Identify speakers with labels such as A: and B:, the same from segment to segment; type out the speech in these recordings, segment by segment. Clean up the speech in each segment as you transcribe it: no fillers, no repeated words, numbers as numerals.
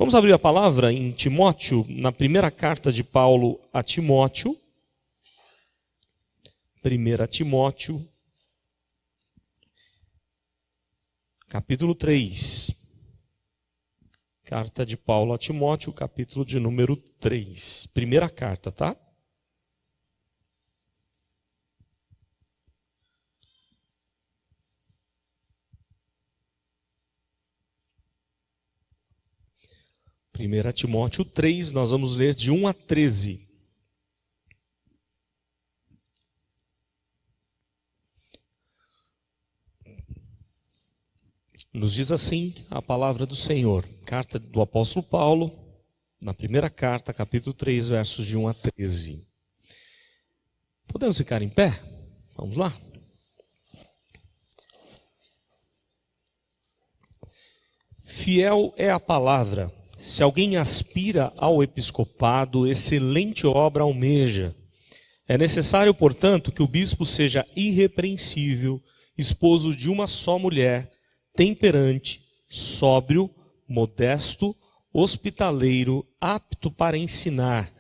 A: Vamos abrir a palavra em Timóteo, na primeira carta de Paulo a Timóteo. 1 Timóteo, capítulo 3. Carta de Paulo a Timóteo, capítulo de número 3. Primeira carta, tá? Primeira Timóteo 3, nós vamos ler de 1 a 13. Nos diz assim a palavra do Senhor, carta do apóstolo Paulo, na primeira carta, capítulo 3, versos de 1 a 13. Podemos ficar em pé? Vamos lá? Fiel é a palavra. Se alguém aspira ao episcopado, excelente obra almeja. É necessário, portanto, que o bispo seja irrepreensível, esposo de uma só mulher, temperante, sóbrio, modesto, hospitaleiro, apto para ensinar,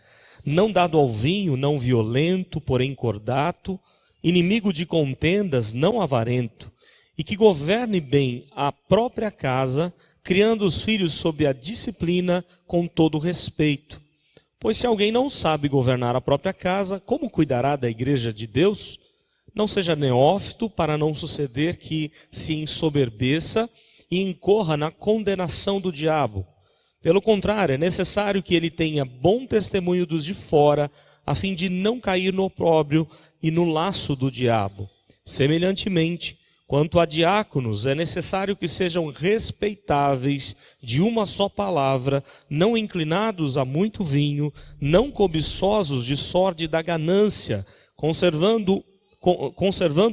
A: não dado ao vinho, não violento, porém cordato, inimigo de contendas, não avarento, e que governe bem a própria casa, criando os filhos sob a disciplina com todo respeito. Pois se alguém não sabe governar a própria casa, como cuidará da igreja de Deus? Não seja neófito, para não suceder que se ensoberbeça e incorra na condenação do diabo. Pelo contrário, é necessário que ele tenha bom testemunho dos de fora, a fim de não cair no opróbrio e no laço do diabo. Semelhantemente, quanto a diáconos, é necessário que sejam respeitáveis, de uma só palavra, não inclinados a muito vinho, não cobiçosos de sorte da ganância, conservando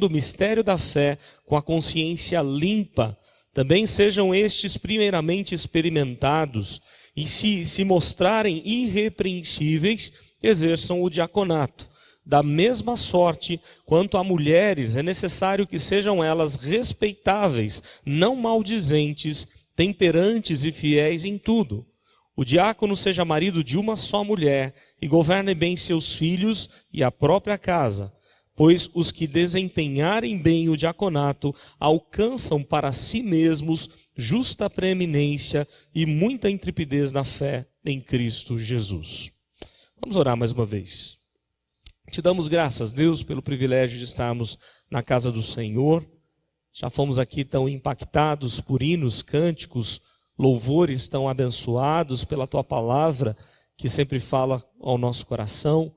A: o mistério da fé com a consciência limpa. Também sejam estes primeiramente experimentados, e se mostrarem irrepreensíveis, exerçam o diaconato. Da mesma sorte, quanto a mulheres, é necessário que sejam elas respeitáveis, não maldizentes, temperantes e fiéis em tudo. O diácono seja marido de uma só mulher e governe bem seus filhos e a própria casa, pois os que desempenharem bem o diaconato alcançam para si mesmos justa preeminência e muita intrepidez na fé em Cristo Jesus. Vamos orar mais uma vez. Te damos graças, Deus, pelo privilégio de estarmos na casa do Senhor. Já fomos aqui tão impactados por hinos, cânticos, louvores tão abençoados pela Tua palavra, que sempre fala ao nosso coração.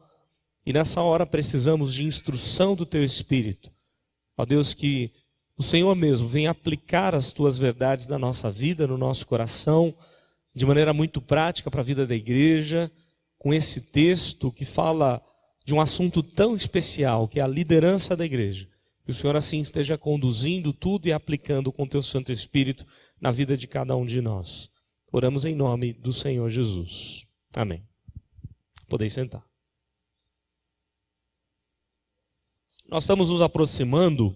A: E nessa hora precisamos de instrução do Teu Espírito. Ó Deus, que o Senhor mesmo venha aplicar as Tuas verdades na nossa vida, no nosso coração, de maneira muito prática para a vida da igreja, com esse texto que fala de um assunto tão especial, que é a liderança da igreja. Que o Senhor assim esteja conduzindo tudo e aplicando com o Teu Santo Espírito na vida de cada um de nós. Oramos em nome do Senhor Jesus. Amém. Podeis sentar. Nós estamos nos aproximando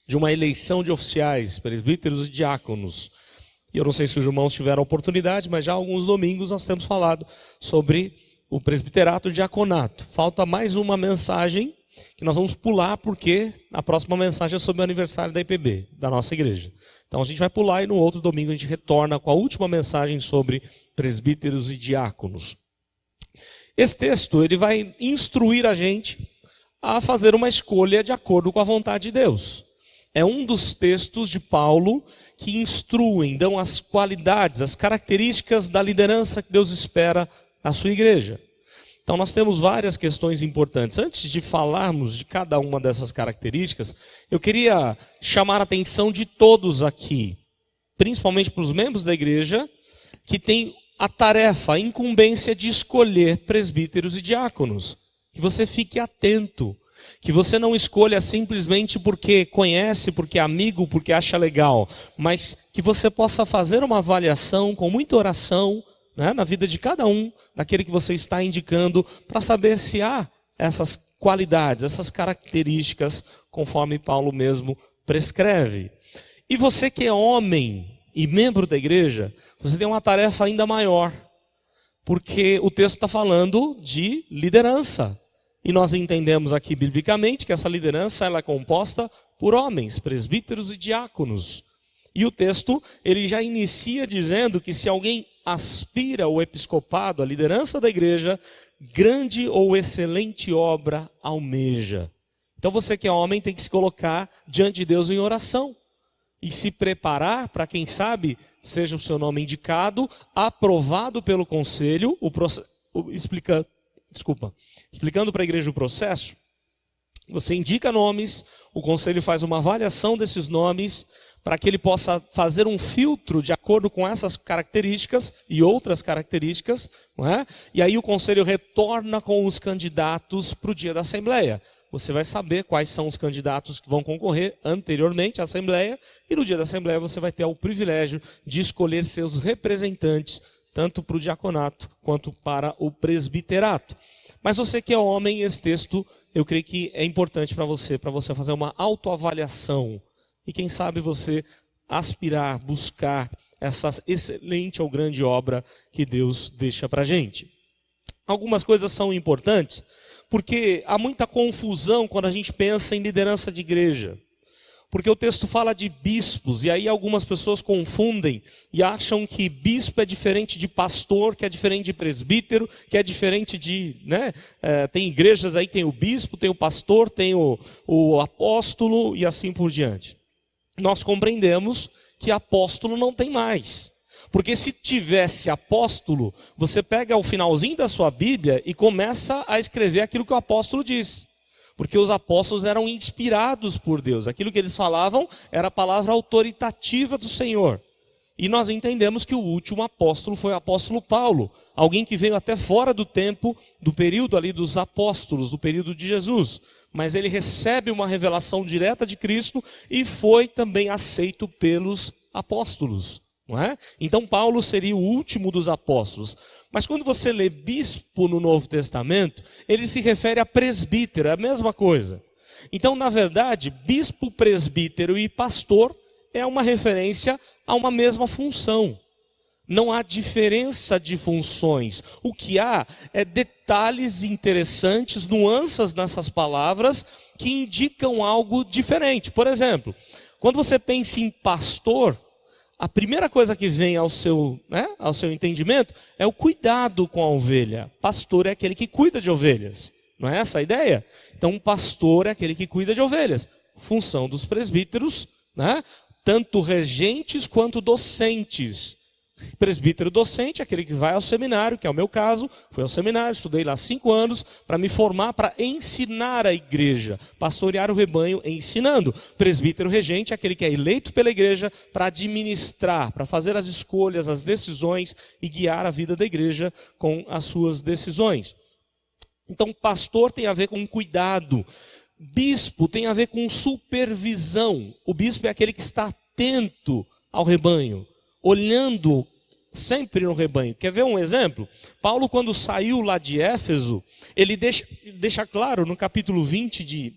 A: de uma eleição de oficiais, presbíteros e diáconos. E eu não sei se os irmãos tiveram a oportunidade, mas já há alguns domingos nós temos falado sobre o presbiterato e o diaconato. Falta mais uma mensagem que nós vamos pular, porque a próxima mensagem é sobre o aniversário da IPB, da nossa igreja. Então a gente vai pular e no outro domingo a gente retorna com a última mensagem sobre presbíteros e diáconos. Esse texto ele vai instruir a gente a fazer uma escolha de acordo com a vontade de Deus. É um dos textos de Paulo que instruem, dão as qualidades, as características da liderança que Deus espera na sua igreja. Então nós temos várias questões importantes. Antes de falarmos de cada uma dessas características, eu queria chamar a atenção de todos aqui, principalmente para os membros da igreja, que têm a tarefa, a incumbência de escolher presbíteros e diáconos. Que você fique atento, que você não escolha simplesmente porque conhece, porque é amigo, porque acha legal, mas que você possa fazer uma avaliação com muita oração, né, na vida de cada um, daquele que você está indicando, para saber se há essas qualidades, essas características, conforme Paulo mesmo prescreve. E você que é homem e membro da igreja, você tem uma tarefa ainda maior. Porque o texto está falando de liderança. E nós entendemos aqui biblicamente que essa liderança ela é composta por homens, presbíteros e diáconos. E o texto ele já inicia dizendo que se alguém aspira ao episcopado, à liderança da igreja, grande ou excelente obra almeja. Então você que é homem tem que se colocar diante de Deus em oração. E se preparar para, quem sabe, seja o seu nome indicado, aprovado pelo conselho, explicando para a igreja o processo. Você indica nomes, o conselho faz uma avaliação desses nomes, para que ele possa fazer um filtro de acordo com essas características e outras características, não é? E aí o conselho retorna com os candidatos para o dia da Assembleia. Você vai saber quais são os candidatos que vão concorrer anteriormente à Assembleia, e no dia da Assembleia você vai ter o privilégio de escolher seus representantes, tanto para o diaconato quanto para o presbiterato. Mas você que é homem, esse texto, eu creio que é importante para você fazer uma autoavaliação. E quem sabe você aspirar, buscar essa excelente ou grande obra que Deus deixa para a gente. Algumas coisas são importantes, porque há muita confusão quando a gente pensa em liderança de igreja. Porque o texto fala de bispos, e aí algumas pessoas confundem e acham que bispo é diferente de pastor, que é diferente de presbítero, que é diferente de... tem igrejas aí que tem o bispo, tem o pastor, tem o apóstolo e assim por diante. Nós compreendemos que apóstolo não tem mais. Porque se tivesse apóstolo, você pega o finalzinho da sua Bíblia e começa a escrever aquilo que o apóstolo diz. Porque os apóstolos eram inspirados por Deus. Aquilo que eles falavam era a palavra autoritativa do Senhor. E nós entendemos que o último apóstolo foi o apóstolo Paulo. Alguém que veio até fora do tempo, do período ali dos apóstolos, do período de Jesus. Mas ele recebe uma revelação direta de Cristo e foi também aceito pelos apóstolos. Não é? Então Paulo seria o último dos apóstolos. Mas quando você lê bispo no Novo Testamento, ele se refere a presbítero, é a mesma coisa. Então, na verdade, bispo, presbítero e pastor é uma referência a uma mesma função. Não há diferença de funções. O que há é detalhes interessantes, nuances nessas palavras que indicam algo diferente. Por exemplo, quando você pensa em pastor, a primeira coisa que vem ao seu entendimento é o cuidado com a ovelha. Pastor é aquele que cuida de ovelhas. Não é essa a ideia? Então, um pastor é aquele que cuida de ovelhas. Função dos presbíteros, tanto regentes quanto docentes. Presbítero docente é aquele que vai ao seminário, que é o meu caso. Fui ao seminário, estudei lá 5 anos para me formar, para ensinar a igreja, pastorear o rebanho ensinando. Presbítero regente é aquele que é eleito pela igreja para administrar, para fazer as escolhas, as decisões e guiar a vida da igreja com as suas decisões. Então, pastor tem a ver com cuidado. Bispo tem a ver com supervisão. O bispo é aquele que está atento ao rebanho, olhando sempre no rebanho. Quer ver um exemplo? Paulo, quando saiu lá de Éfeso, ele deixa claro no capítulo 20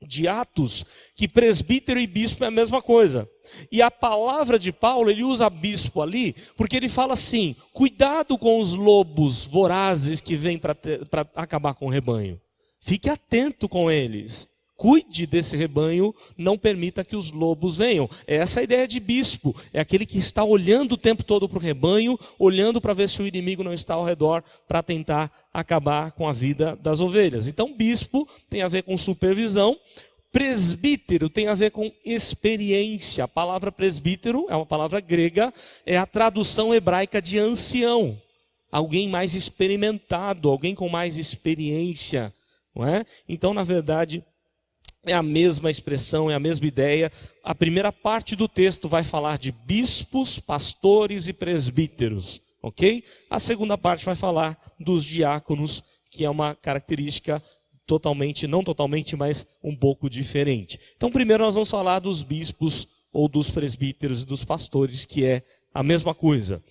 A: de Atos, que presbítero e bispo é a mesma coisa. E a palavra de Paulo, ele usa bispo ali, porque ele fala assim: cuidado com os lobos vorazes que vêm para acabar com o rebanho. Fique atento com eles. Cuide desse rebanho, não permita que os lobos venham. Essa é a ideia de bispo. É aquele que está olhando o tempo todo para o rebanho, olhando para ver se o inimigo não está ao redor, para tentar acabar com a vida das ovelhas. Então, bispo tem a ver com supervisão. Presbítero tem a ver com experiência. A palavra presbítero é uma palavra grega, é a tradução hebraica de ancião. Alguém mais experimentado, alguém com mais experiência. Não é? Então, na verdade, é a mesma expressão, é a mesma ideia. A primeira parte do texto vai falar de bispos, pastores e presbíteros, ok? A segunda parte vai falar dos diáconos, que é uma característica totalmente, não totalmente, mas um pouco diferente. Então, primeiro nós vamos falar dos bispos ou dos presbíteros e dos pastores, que é a mesma coisa.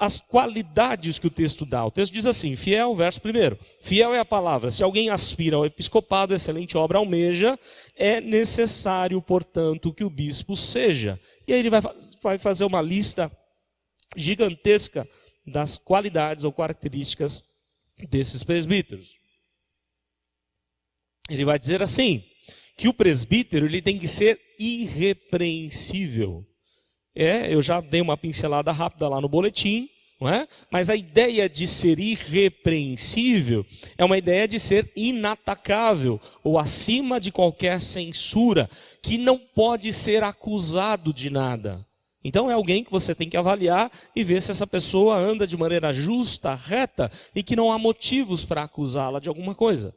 A: as qualidades que o texto dá. O texto diz assim, fiel, verso 1, fiel é a palavra. Se alguém aspira ao episcopado, excelente obra almeja, é necessário, portanto, que o bispo seja. E aí ele vai fazer uma lista gigantesca das qualidades ou características desses presbíteros. Ele vai dizer assim, que o presbítero ele tem que ser irrepreensível. Eu já dei uma pincelada rápida lá no boletim, não é? Mas a ideia de ser irrepreensível é uma ideia de ser inatacável, ou acima de qualquer censura, que não pode ser acusado de nada. Então é alguém que você tem que avaliar e ver se essa pessoa anda de maneira justa, reta, e que não há motivos para acusá-la de alguma coisa.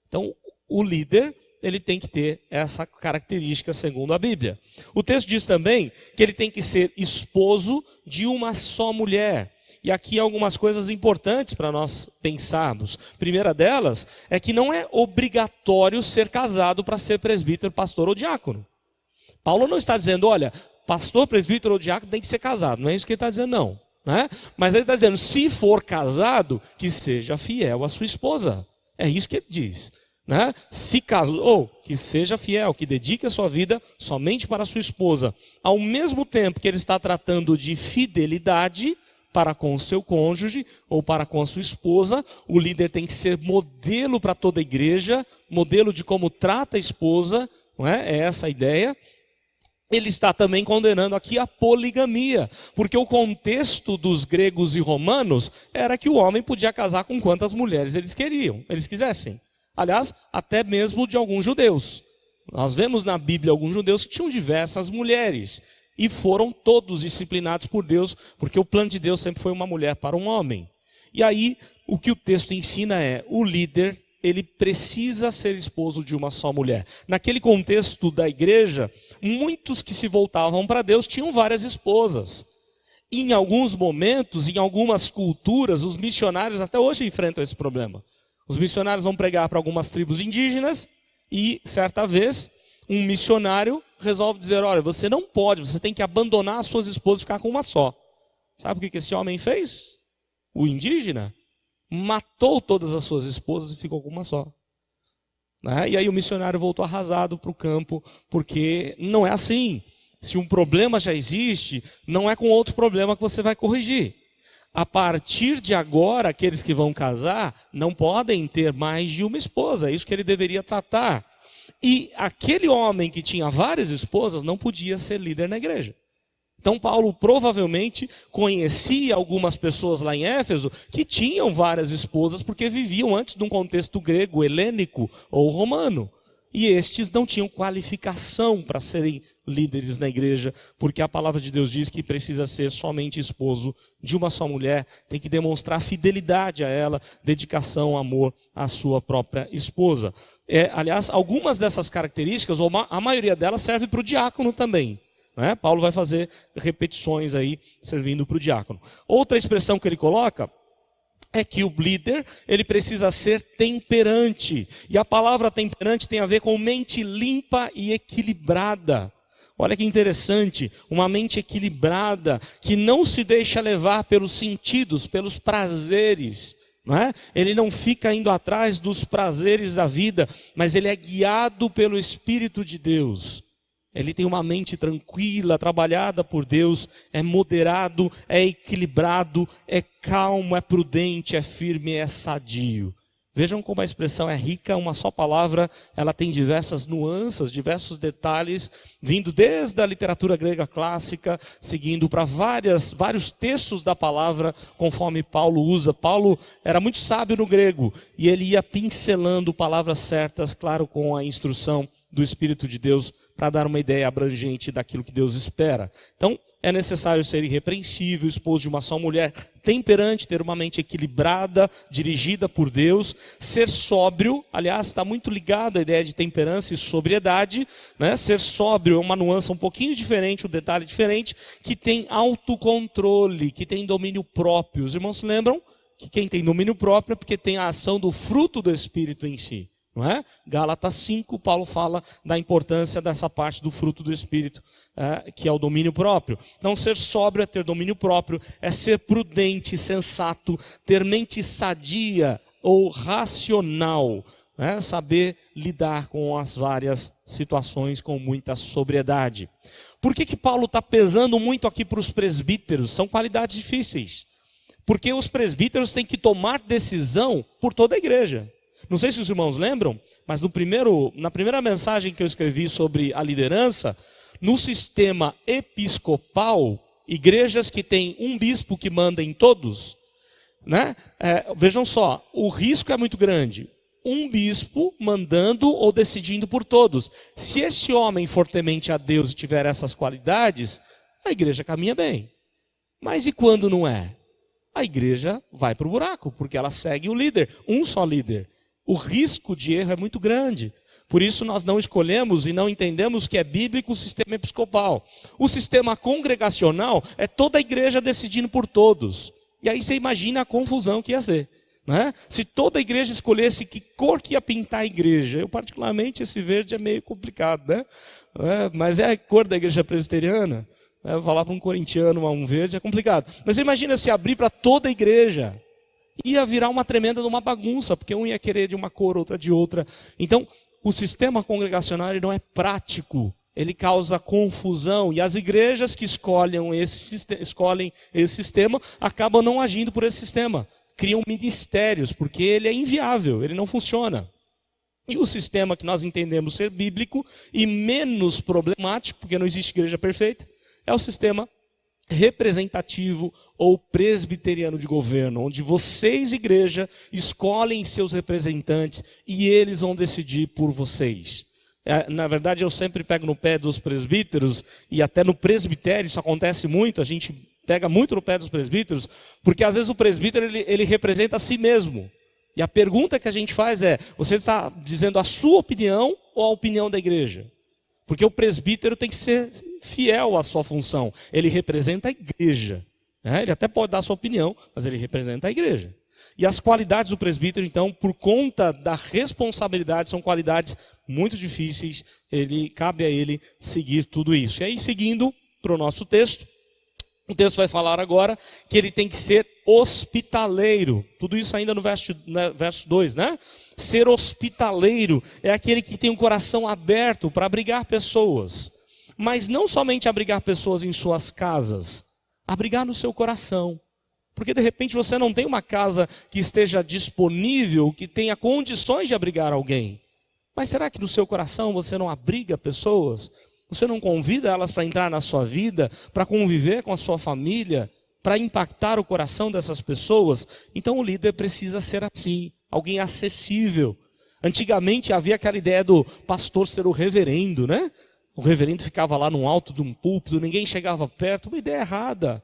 A: Então o líder, ele tem que ter essa característica segundo a Bíblia. O texto diz também que ele tem que ser esposo de uma só mulher. E aqui algumas coisas importantes para nós pensarmos. A primeira delas é que não é obrigatório ser casado para ser presbítero, pastor ou diácono. Paulo não está dizendo, olha, pastor, presbítero ou diácono tem que ser casado. Não é isso que ele está dizendo, não. Né? Mas ele está dizendo, se for casado, que seja fiel à sua esposa. É isso que ele diz. Né? Se casou, que seja fiel, que dedique a sua vida somente para a sua esposa. Ao mesmo tempo que ele está tratando de fidelidade para com o seu cônjuge ou para com a sua esposa, o líder tem que ser modelo para toda a igreja, modelo de como trata a esposa, não é? É essa a ideia. Ele está também condenando aqui a poligamia, porque o contexto dos gregos e romanos era que o homem podia casar com quantas mulheres eles quisessem. Aliás, até mesmo de alguns judeus. Nós vemos na Bíblia alguns judeus que tinham diversas mulheres. E foram todos disciplinados por Deus, porque o plano de Deus sempre foi uma mulher para um homem. E aí, o que o texto ensina é, o líder, ele precisa ser esposo de uma só mulher. Naquele contexto da igreja, muitos que se voltavam para Deus tinham várias esposas. Em alguns momentos, em algumas culturas, os missionários até hoje enfrentam esse problema. Os missionários vão pregar para algumas tribos indígenas e, certa vez, um missionário resolve dizer, olha, você não pode, você tem que abandonar as suas esposas e ficar com uma só. Sabe o que esse homem fez? O indígena matou todas as suas esposas e ficou com uma só. Né? E aí o missionário voltou arrasado para o campo, porque não é assim. Se um problema já existe, não é com outro problema que você vai corrigir. A partir de agora, aqueles que vão casar não podem ter mais de uma esposa. É isso que ele deveria tratar. E aquele homem que tinha várias esposas não podia ser líder na igreja. Então Paulo provavelmente conhecia algumas pessoas lá em Éfeso que tinham várias esposas porque viviam antes de um contexto grego, helênico ou romano. E estes não tinham qualificação para serem líderes na igreja, porque a palavra de Deus diz que precisa ser somente esposo de uma só mulher, tem que demonstrar fidelidade a ela, dedicação, amor à sua própria esposa. Aliás, algumas dessas características, ou a maioria delas, serve para o diácono também. Né? Paulo vai fazer repetições aí, servindo para o diácono. Outra expressão que ele coloca é que o líder, ele precisa ser temperante. E a palavra temperante tem a ver com mente limpa e equilibrada. Olha que interessante, uma mente equilibrada, que não se deixa levar pelos sentidos, pelos prazeres. Não é? Ele não fica indo atrás dos prazeres da vida, mas ele é guiado pelo Espírito de Deus. Ele tem uma mente tranquila, trabalhada por Deus, é moderado, é equilibrado, é calmo, é prudente, é firme, é sadio. Vejam como a expressão é rica, uma só palavra, ela tem diversas nuances, diversos detalhes, vindo desde a literatura grega clássica, seguindo para vários textos da palavra, conforme Paulo usa. Paulo era muito sábio no grego, e ele ia pincelando palavras certas, claro, com a instrução do Espírito de Deus, para dar uma ideia abrangente daquilo que Deus espera. Então, é necessário ser irrepreensível, esposo de uma só mulher, temperante, ter uma mente equilibrada, dirigida por Deus, ser sóbrio, aliás, está muito ligado à ideia de temperança e sobriedade, né? Ser sóbrio é uma nuance um pouquinho diferente, um detalhe diferente, que tem autocontrole, que tem domínio próprio. Os irmãos se lembram que quem tem domínio próprio é porque tem a ação do fruto do Espírito em si. não é? Gálatas 5, Paulo fala da importância dessa parte do fruto do Espírito, que é o domínio próprio. Então, ser sóbrio é ter domínio próprio, é ser prudente, sensato, ter mente sadia ou racional, né? Saber lidar com as várias situações com muita sobriedade. Por que Paulo está pesando muito aqui para os presbíteros? São qualidades difíceis. Porque os presbíteros têm que tomar decisão por toda a igreja. Não sei se os irmãos lembram, mas na primeira mensagem que eu escrevi sobre a liderança, no sistema episcopal, igrejas que têm um bispo que manda em todos, né? Vejam só, o risco é muito grande. Um bispo mandando ou decidindo por todos. Se esse homem for temente a Deus e tiver essas qualidades, a igreja caminha bem. Mas e quando não é? A igreja vai para o buraco, porque ela segue o líder, um só líder. O risco de erro é muito grande. Por isso nós não escolhemos e não entendemos que é bíblico o sistema episcopal. O sistema congregacional é toda a igreja decidindo por todos. E aí você imagina a confusão que ia ser, né? Se toda a igreja escolhesse que cor que ia pintar a igreja. Eu particularmente, esse verde é meio complicado, né? Mas é a cor da igreja presbiteriana. Falar para um corintiano um verde é complicado. Mas imagina se abrir para toda a igreja. Ia virar uma tremenda de uma bagunça, porque um ia querer de uma cor, outra de outra. Então, o sistema congregacional ele não é prático, ele causa confusão. E as igrejas que escolhem esse sistema acabam não agindo por esse sistema. Criam ministérios, porque ele é inviável, ele não funciona. E o sistema que nós entendemos ser bíblico e menos problemático, porque não existe igreja perfeita, é o sistema representativo ou presbiteriano de governo, onde vocês, igreja, escolhem seus representantes e eles vão decidir por vocês. Na verdade, eu sempre pego no pé dos presbíteros, e até no presbitério isso acontece muito, a gente pega muito no pé dos presbíteros, porque às vezes o presbítero ele representa a si mesmo. E a pergunta que a gente faz é, você está dizendo a sua opinião ou a opinião da igreja? Porque o presbítero tem que ser fiel à sua função. Ele representa a igreja. Ele até pode dar a sua opinião, mas ele representa a igreja. E as qualidades do presbítero, então, por conta da responsabilidade, são qualidades muito difíceis. Cabe a ele seguir tudo isso. E aí, seguindo para o nosso texto, o texto vai falar agora que ele tem que ser hospitaleiro. Tudo isso ainda no verso 2, né? Ser hospitaleiro é aquele que tem um coração aberto para abrigar pessoas. Mas não somente abrigar pessoas em suas casas, abrigar no seu coração. Porque de repente você não tem uma casa que esteja disponível, que tenha condições de abrigar alguém. Mas será que no seu coração você não abriga pessoas? Você não convida elas para entrar na sua vida, para conviver com a sua família, para impactar o coração dessas pessoas? Então o líder precisa ser assim, alguém acessível. Antigamente havia aquela ideia do pastor ser o reverendo, né? O reverendo ficava lá no alto de um púlpito, ninguém chegava perto, uma ideia errada.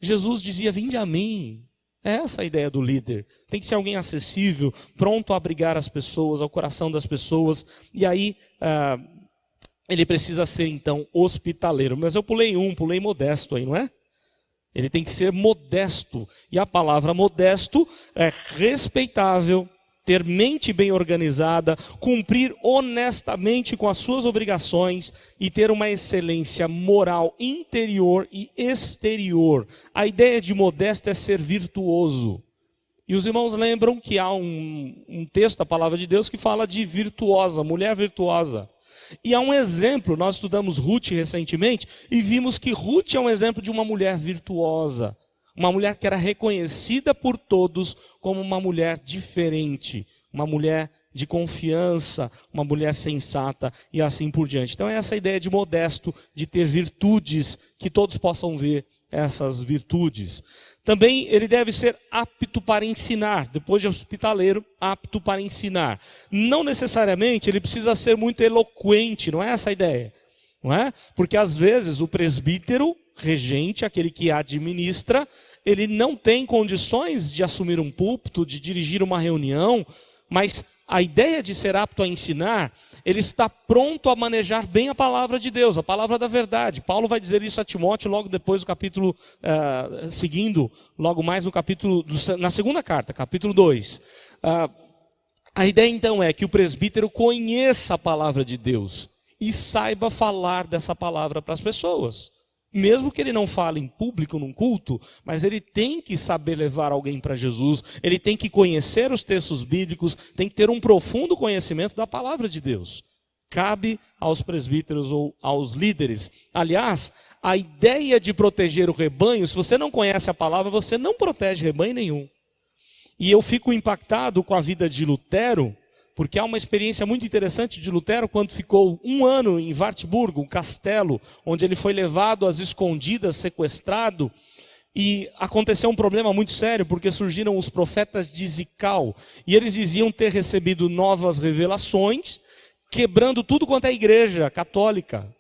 A: Jesus dizia, vinde a mim. É essa a ideia do líder. Tem que ser alguém acessível, pronto a abrigar as pessoas, ao coração das pessoas. E aí, ele precisa ser então hospitaleiro. Mas eu pulei modesto aí, não é? Ele tem que ser modesto. E a palavra modesto é respeitável, ter mente bem organizada, cumprir honestamente com as suas obrigações e ter uma excelência moral interior e exterior. A ideia de modesto é ser virtuoso. E os irmãos lembram que há um texto da palavra de Deus que fala de virtuosa, mulher virtuosa. E há um exemplo, nós estudamos Ruth recentemente e vimos que Ruth é um exemplo de uma mulher virtuosa. Uma mulher que era reconhecida por todos como uma mulher diferente, uma mulher de confiança, uma mulher sensata e assim por diante. Então é essa ideia de modesto, de ter virtudes, que todos possam ver essas virtudes. Também ele deve ser apto para ensinar, depois de hospitaleiro, apto para ensinar. Não necessariamente ele precisa ser muito eloquente, não é essa a ideia, não é? Porque às vezes o presbítero regente, aquele que administra, ele não tem condições de assumir um púlpito, de dirigir uma reunião, mas a ideia de ser apto a ensinar, ele está pronto a manejar bem a palavra de Deus, a palavra da verdade. Paulo vai dizer isso a Timóteo logo depois do capítulo, seguindo, logo mais no capítulo, na segunda carta, capítulo 2. A ideia então é que o presbítero conheça a palavra de Deus e saiba falar dessa palavra para as pessoas. Mesmo que ele não fale em público, num culto, mas ele tem que saber levar alguém para Jesus, ele tem que conhecer os textos bíblicos, tem que ter um profundo conhecimento da palavra de Deus. Cabe aos presbíteros ou aos líderes. Aliás, a ideia de proteger o rebanho, se você não conhece a palavra, você não protege rebanho nenhum. E eu fico impactado com a vida de Lutero, porque há uma experiência muito interessante de Lutero quando ficou 1 ano em Wartburgo, um castelo, onde ele foi levado às escondidas, sequestrado, e aconteceu um problema muito sério, porque surgiram os profetas de Zical, e eles diziam ter recebido novas revelações, quebrando tudo quanto é igreja católica.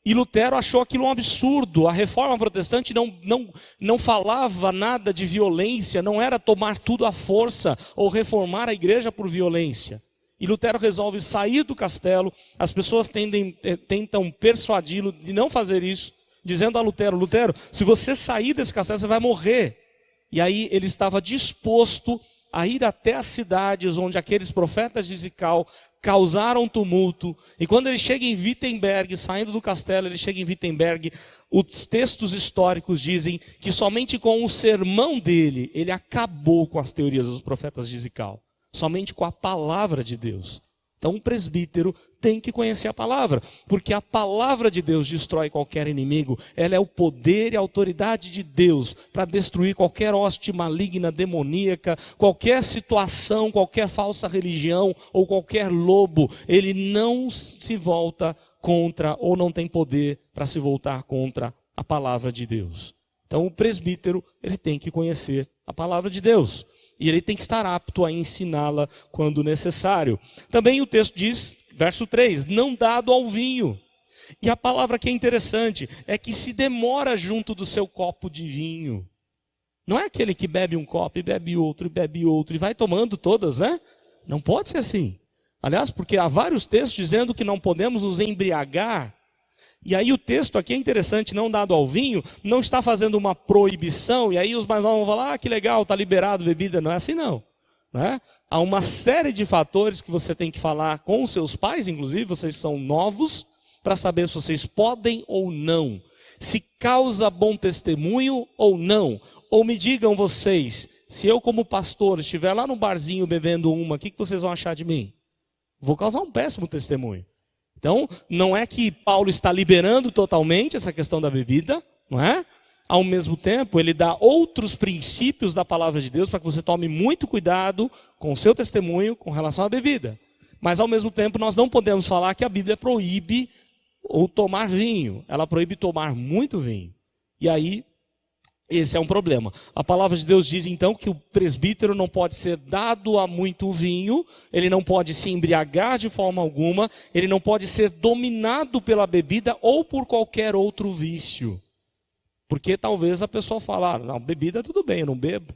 A: E Lutero achou aquilo um absurdo. A reforma protestante não falava nada de violência, não era tomar tudo à força ou reformar a igreja por violência. E Lutero resolve sair do castelo, as pessoas tentam persuadi-lo de não fazer isso, dizendo a Lutero, Lutero, se você sair desse castelo, você vai morrer. E aí ele estava disposto a ir até as cidades onde aqueles profetas de Zical causaram tumulto, e quando ele chega em Wittenberg, saindo do castelo, ele chega em Wittenberg, os textos históricos dizem que somente com o sermão dele, ele acabou com as teorias dos profetas de Zical, somente com a palavra de Deus. Então um presbítero tem que conhecer a palavra, porque a palavra de Deus destrói qualquer inimigo, ela é o poder e a autoridade de Deus para destruir qualquer hoste maligna, demoníaca, qualquer situação, qualquer falsa religião ou qualquer lobo. Ele não se volta contra ou não tem poder para se voltar contra a palavra de Deus. Então o presbítero, ele tem que conhecer a palavra de Deus. E ele tem que estar apto a ensiná-la quando necessário. Também o texto diz, verso 3, não dado ao vinho. E a palavra que é interessante é que se demora junto do seu copo de vinho. Não é aquele que bebe um copo e bebe outro e vai tomando todas, né? Não pode ser assim. Aliás, porque há vários textos dizendo que não podemos nos embriagar. E aí o texto aqui é interessante, não dado ao vinho, não está fazendo uma proibição, e aí os mais novos vão falar, que legal, está liberado bebida. Não é assim não, né? Há uma série de fatores que você tem que falar com os seus pais, inclusive, vocês são novos, para saber se vocês podem ou não, se causa bom testemunho ou não. Ou me digam vocês, se eu como pastor estiver lá no barzinho bebendo uma, o que vocês vão achar de mim? Vou causar um péssimo testemunho. Então, não é que Paulo está liberando totalmente essa questão da bebida, não é? Ao mesmo tempo, ele dá outros princípios da palavra de Deus para que você tome muito cuidado com o seu testemunho com relação à bebida. Mas, ao mesmo tempo, nós não podemos falar que a Bíblia proíbe ou tomar vinho. Ela proíbe tomar muito vinho. E aí, esse é um problema. A palavra de Deus diz então que o presbítero não pode ser dado a muito vinho, ele não pode se embriagar de forma alguma, ele não pode ser dominado pela bebida ou por qualquer outro vício. Porque talvez a pessoa fale, não, bebida tudo bem, eu não bebo.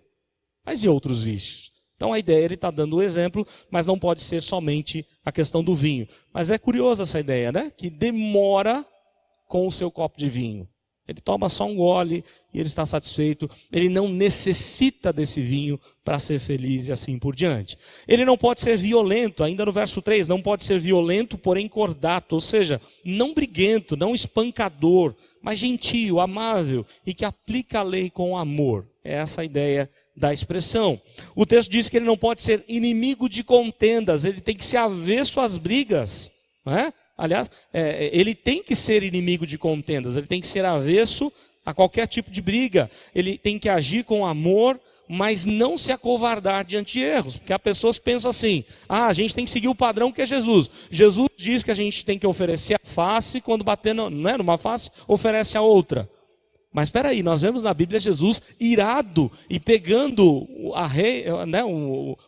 A: Mas e outros vícios? Então a ideia, ele está dando o exemplo, mas não pode ser somente a questão do vinho. Mas é curiosa essa ideia, né? Que demora com o seu copo de vinho. Ele toma só um gole e ele está satisfeito. Ele não necessita desse vinho para ser feliz e assim por diante. Ele não pode ser violento, ainda no verso 3, não pode ser violento, porém cordato, ou seja, não briguento, não espancador, mas gentil, amável e que aplica a lei com amor. É essa a ideia da expressão. O texto diz que ele não pode ser inimigo de contendas, ele tem que ser avesso às brigas, não é? Aliás, ele tem que ser inimigo de contendas, ele tem que ser avesso a qualquer tipo de briga. Ele tem que agir com amor, mas não se acovardar diante de erros. Porque há pessoas que pensam assim, a gente tem que seguir o padrão que é Jesus. Jesus diz que a gente tem que oferecer a face, quando bater numa face, oferece a outra. Mas espera aí, nós vemos na Bíblia Jesus irado e pegando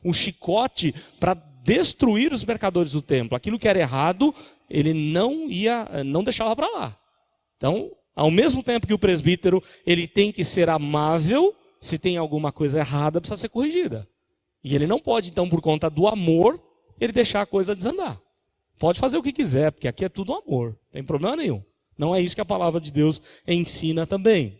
A: um chicote para destruir os mercadores do templo. Aquilo que era errado, ele não deixava para lá. Então, ao mesmo tempo que o presbítero, ele tem que ser amável, se tem alguma coisa errada, precisa ser corrigida. E ele não pode, então, por conta do amor, ele deixar a coisa desandar. Pode fazer o que quiser, porque aqui é tudo amor, não tem problema nenhum. Não é isso que a palavra de Deus ensina também.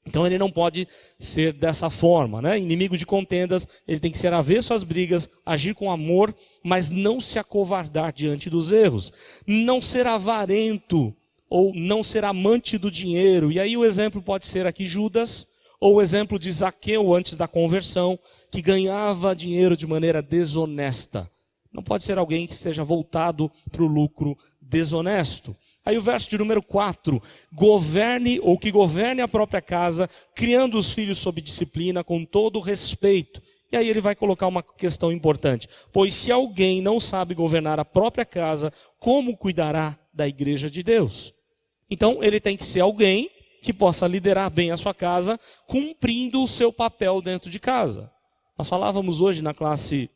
A: Então ele não pode ser dessa forma, né? Inimigo de contendas, ele tem que ser avesso às brigas, agir com amor, mas não se acovardar diante dos erros. Não ser avarento ou não ser amante do dinheiro. E aí o exemplo pode ser aqui Judas, ou o exemplo de Zaqueu antes da conversão, que ganhava dinheiro de maneira desonesta. Não pode ser alguém que esteja voltado para o lucro desonesto. Aí o verso de número 4, governe ou que governe a própria casa, criando os filhos sob disciplina, com todo respeito. E aí ele vai colocar uma questão importante. Pois se alguém não sabe governar a própria casa, como cuidará da igreja de Deus? Então ele tem que ser alguém que possa liderar bem a sua casa, cumprindo o seu papel dentro de casa. Nós falávamos hoje na classe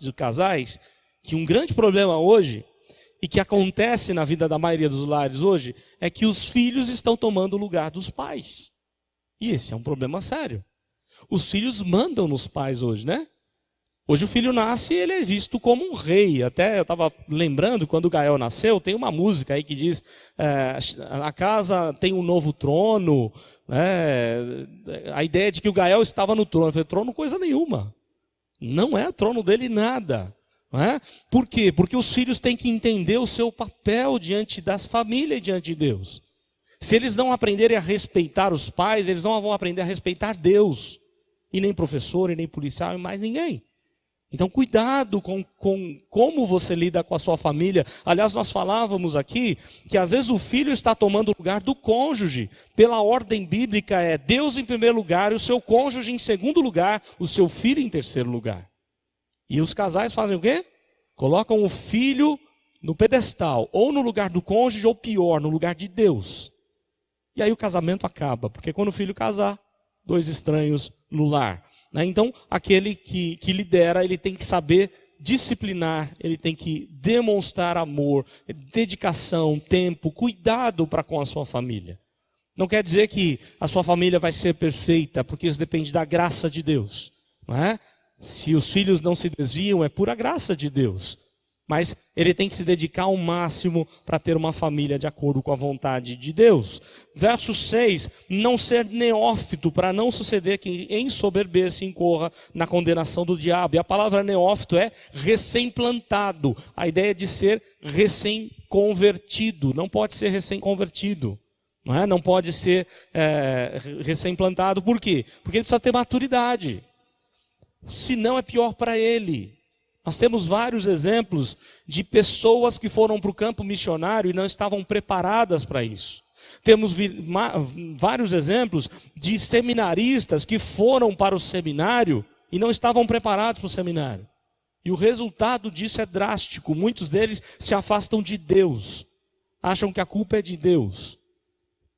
A: de casais, que um grande problema hoje, e que acontece na vida da maioria dos lares hoje, é que os filhos estão tomando o lugar dos pais. E esse é um problema sério. Os filhos mandam nos pais hoje, né? Hoje o filho nasce e ele é visto como um rei. Até eu estava lembrando, quando o Gael nasceu, tem uma música aí que diz, a casa tem um novo trono, a ideia de que o Gael estava no trono. Eu falei, trono coisa nenhuma. Não é trono dele nada. Não é? Por quê? Porque os filhos têm que entender o seu papel diante das famílias e diante de Deus. Se eles não aprenderem a respeitar os pais, eles não vão aprender a respeitar Deus. E nem professor, e nem policial, e mais ninguém. Então cuidado com como você lida com a sua família. Aliás, nós falávamos aqui que às vezes o filho está tomando o lugar do cônjuge. Pela ordem bíblica é Deus em primeiro lugar, o seu cônjuge em segundo lugar, o seu filho em terceiro lugar. E os casais fazem o quê? Colocam o filho no pedestal, ou no lugar do cônjuge, ou pior, no lugar de Deus. E aí o casamento acaba, porque quando o filho casar, dois estranhos no lar. Então, aquele que lidera, ele tem que saber disciplinar, ele tem que demonstrar amor, dedicação, tempo, cuidado para com a sua família. Não quer dizer que a sua família vai ser perfeita, porque isso depende da graça de Deus, não é? Se os filhos não se desviam, é pura graça de Deus. Mas ele tem que se dedicar ao máximo para ter uma família de acordo com a vontade de Deus. Verso 6, não ser neófito, para não suceder que ensoberbeça e incorra na condenação do diabo. E a palavra neófito é recém-plantado. A ideia de ser recém-convertido. Não pode ser recém-convertido. Não pode ser recém-plantado. Por quê? Porque ele precisa ter maturidade. Senão é pior para ele. Nós temos vários exemplos de pessoas que foram para o campo missionário e não estavam preparadas para isso. Temos vários exemplos de seminaristas que foram para o seminário e não estavam preparados para o seminário. E o resultado disso é drástico. Muitos deles se afastam de Deus. Acham que a culpa é de Deus.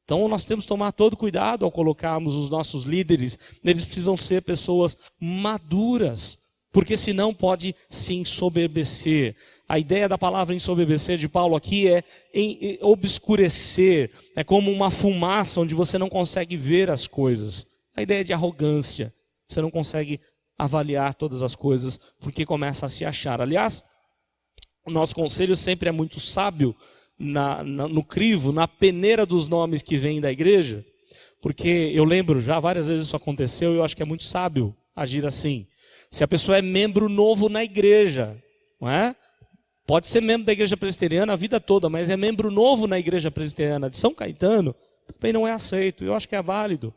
A: Então nós temos que tomar todo cuidado ao colocarmos os nossos líderes. Eles precisam ser pessoas maduras, porque senão pode se ensoberbecer. A ideia da palavra ensoberbecer de Paulo aqui é obscurecer. É como uma fumaça onde você não consegue ver as coisas. A ideia de arrogância. Você não consegue avaliar todas as coisas porque começa a se achar. Aliás, o nosso conselho sempre é muito sábio no crivo, na peneira dos nomes que vêm da igreja, porque eu lembro, já várias vezes isso aconteceu, e eu acho que é muito sábio agir assim. Se a pessoa é membro novo na igreja, não é? Pode ser membro da igreja presbiteriana a vida toda, mas é membro novo na igreja presbiteriana de São Caetano, também não é aceito. Eu acho que é válido,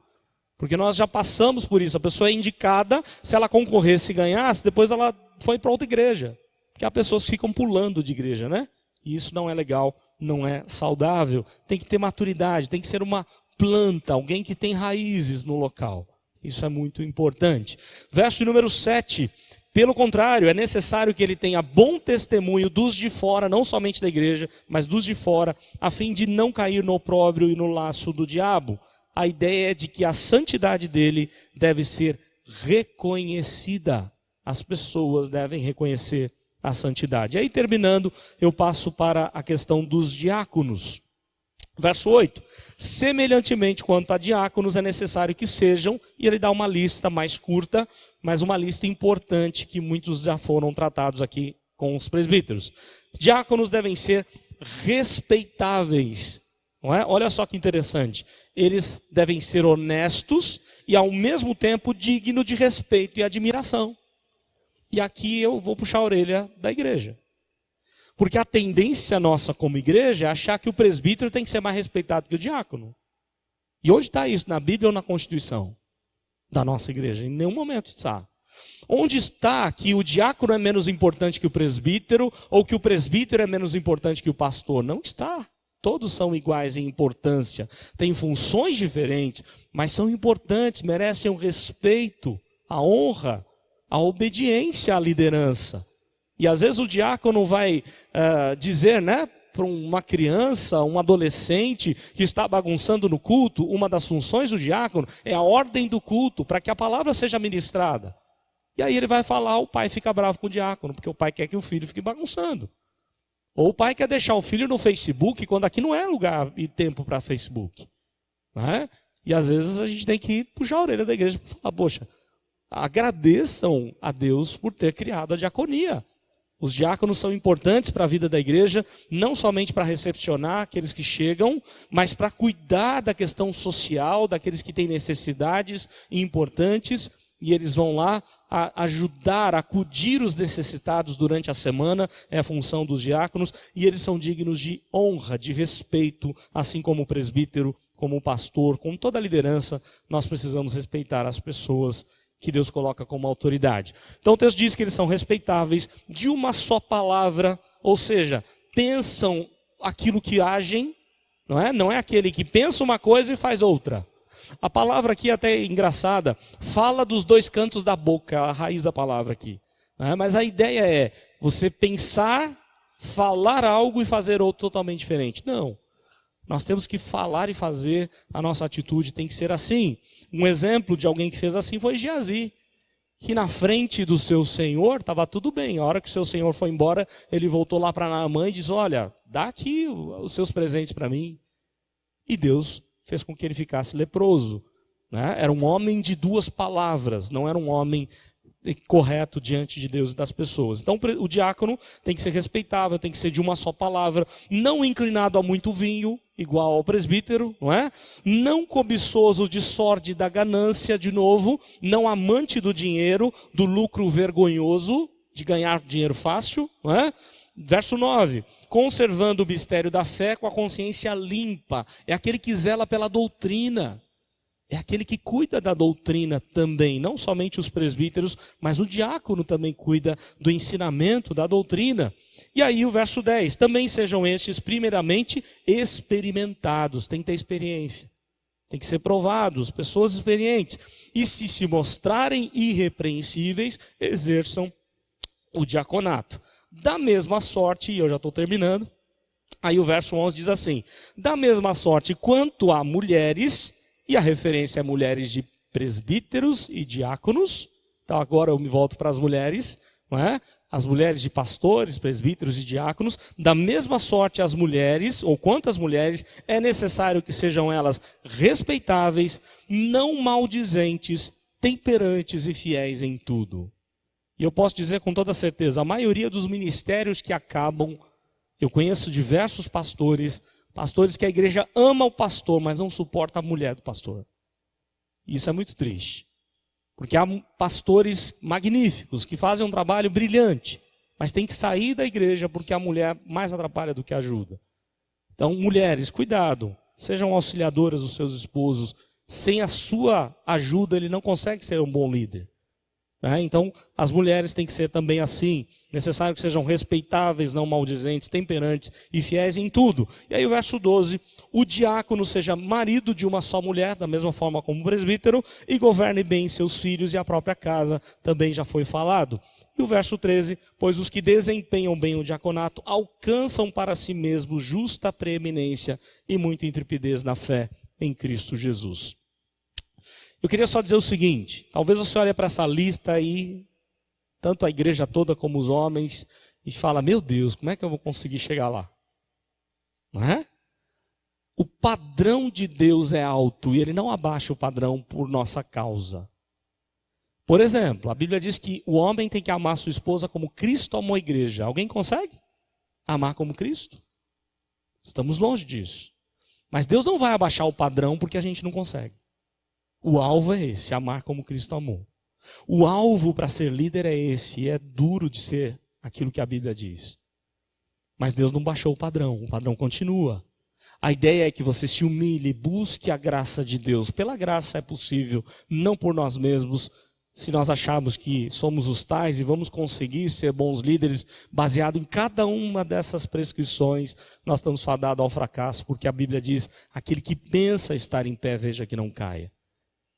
A: porque nós já passamos por isso. A pessoa é indicada, se ela concorresse e ganhasse, depois ela foi para outra igreja, porque há pessoas que ficam pulando de igreja, né? E isso não é legal, não é saudável. Tem que ter maturidade, tem que ser uma planta, alguém que tem raízes no local. Isso é muito importante. Verso número 7. Pelo contrário, é necessário que ele tenha bom testemunho dos de fora, não somente da igreja, mas dos de fora, a fim de não cair no opróbrio e no laço do diabo. A ideia é de que a santidade dele deve ser reconhecida. As pessoas devem reconhecer a santidade. E aí, terminando, eu passo para a questão dos diáconos. Verso 8. Semelhantemente quanto a diáconos, é necessário que sejam, e ele dá uma lista mais curta, mas uma lista importante que muitos já foram tratados aqui com os presbíteros. Diáconos devem ser respeitáveis. Não é? Olha só que interessante. eles devem ser honestos e ao mesmo tempo digno de respeito e admiração. E aqui eu vou puxar a orelha da igreja. Porque a tendência nossa como igreja é achar que o presbítero tem que ser mais respeitado que o diácono. E onde está isso? Na Bíblia ou na Constituição da nossa igreja? Em nenhum momento está. Onde está que o diácono é menos importante que o presbítero ou que o presbítero é menos importante que o pastor? Não está. Todos são iguais em importância. Têm funções diferentes, mas são importantes, merecem o respeito, a honra, a obediência à liderança. E às vezes o diácono vai dizer, né, para uma criança, um adolescente que está bagunçando no culto, uma das funções do diácono é a ordem do culto, para que a palavra seja ministrada. E aí ele vai falar, o pai fica bravo com o diácono, porque o pai quer que o filho fique bagunçando. Ou o pai quer deixar o filho no Facebook, quando aqui não é lugar e tempo para Facebook. Né? E às vezes a gente tem que puxar a orelha da igreja para falar, poxa, agradeçam a Deus por ter criado a diaconia. Os diáconos são importantes para a vida da igreja, não somente para recepcionar aqueles que chegam, mas para cuidar da questão social, daqueles que têm necessidades importantes, e eles vão lá ajudar, acudir os necessitados durante a semana, é a função dos diáconos, e eles são dignos de honra, de respeito, assim como o presbítero, como o pastor, como toda a liderança, nós precisamos respeitar as pessoas que Deus coloca como autoridade. Então o texto diz que eles são respeitáveis de uma só palavra, ou seja, pensam aquilo que agem, não é aquele que pensa uma coisa e faz outra. A palavra aqui até é engraçada, fala dos dois cantos da boca, a raiz da palavra aqui. Mas a ideia é você pensar, falar algo e fazer outro totalmente diferente. Não. Nós temos que falar e fazer, a nossa atitude tem que ser assim. Um exemplo de alguém que fez assim foi Geazi, que na frente do seu senhor estava tudo bem. A hora que o seu senhor foi embora, ele voltou lá para Naamã e disse, olha, dá aqui os seus presentes para mim. E Deus fez com que ele ficasse leproso. Né? Era um homem de duas palavras, não era um homem correto diante de Deus e das pessoas. Então o diácono tem que ser respeitável, tem que ser de uma só palavra, não inclinado a muito vinho, igual ao presbítero, não é? Não cobiçoso de sorte da ganância, de novo, não amante do dinheiro, do lucro vergonhoso, de ganhar dinheiro fácil, não é? Verso 9, conservando o mistério da fé com a consciência limpa, é aquele que zela pela doutrina. É aquele que cuida da doutrina também, não somente os presbíteros, mas o diácono também cuida do ensinamento da doutrina. E aí o verso 10, também sejam estes primeiramente experimentados, tem que ter experiência, tem que ser provados, pessoas experientes. E se mostrarem irrepreensíveis, exerçam o diaconato. Da mesma sorte, e eu já estou terminando, aí o verso 11 diz assim, da mesma sorte quanto a mulheres, e a referência é mulheres de presbíteros e diáconos. Então agora eu me volto para as mulheres, não é? As mulheres de pastores, presbíteros e diáconos. Da mesma sorte as mulheres, ou quantas mulheres, é necessário que sejam elas respeitáveis, não maldizentes, temperantes e fiéis em tudo. E eu posso dizer com toda certeza, a maioria dos ministérios que acabam, eu conheço diversos pastores que a igreja ama o pastor, mas não suporta a mulher do pastor. Isso é muito triste. Porque há pastores magníficos que fazem um trabalho brilhante, mas tem que sair da igreja porque a mulher mais atrapalha do que ajuda. Então, mulheres, cuidado, sejam auxiliadoras dos seus esposos. Sem a sua ajuda, ele não consegue ser um bom líder. Então, as mulheres têm que ser também assim, necessário que sejam respeitáveis, não maldizentes, temperantes e fiéis em tudo. E aí o verso 12, o diácono seja marido de uma só mulher, da mesma forma como o presbítero, e governe bem seus filhos e a própria casa, também já foi falado. E o verso 13, pois os que desempenham bem o diaconato alcançam para si mesmos justa preeminência e muita intrepidez na fé em Cristo Jesus. Eu queria só dizer o seguinte, talvez você olhe para essa lista aí, tanto a igreja toda como os homens, e fala, meu Deus, como é que eu vou conseguir chegar lá? Não é? O padrão de Deus é alto e ele não abaixa o padrão por nossa causa. Por exemplo, a Bíblia diz que o homem tem que amar sua esposa como Cristo amou a igreja. Alguém consegue amar como Cristo? Estamos longe disso. Mas Deus não vai abaixar o padrão porque a gente não consegue. O alvo é esse, amar como Cristo amou. O alvo para ser líder é esse, e é duro de ser aquilo que a Bíblia diz. Mas Deus não baixou o padrão continua. A ideia é que você se humilhe, busque a graça de Deus. Pela graça é possível, não por nós mesmos. Se nós acharmos que somos os tais e vamos conseguir ser bons líderes, baseado em cada uma dessas prescrições, nós estamos fadados ao fracasso, porque a Bíblia diz, aquele que pensa estar em pé, veja que não caia.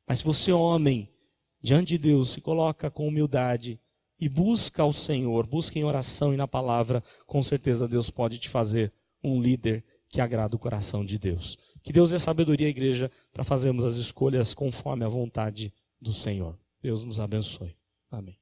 A: Mas se você, homem, diante de Deus, se coloca com humildade e busca ao Senhor, busca em oração e na palavra, com certeza Deus pode te fazer um líder que agrada o coração de Deus. Que Deus dê sabedoria à igreja para fazermos as escolhas conforme a vontade do Senhor. Deus nos abençoe. Amém.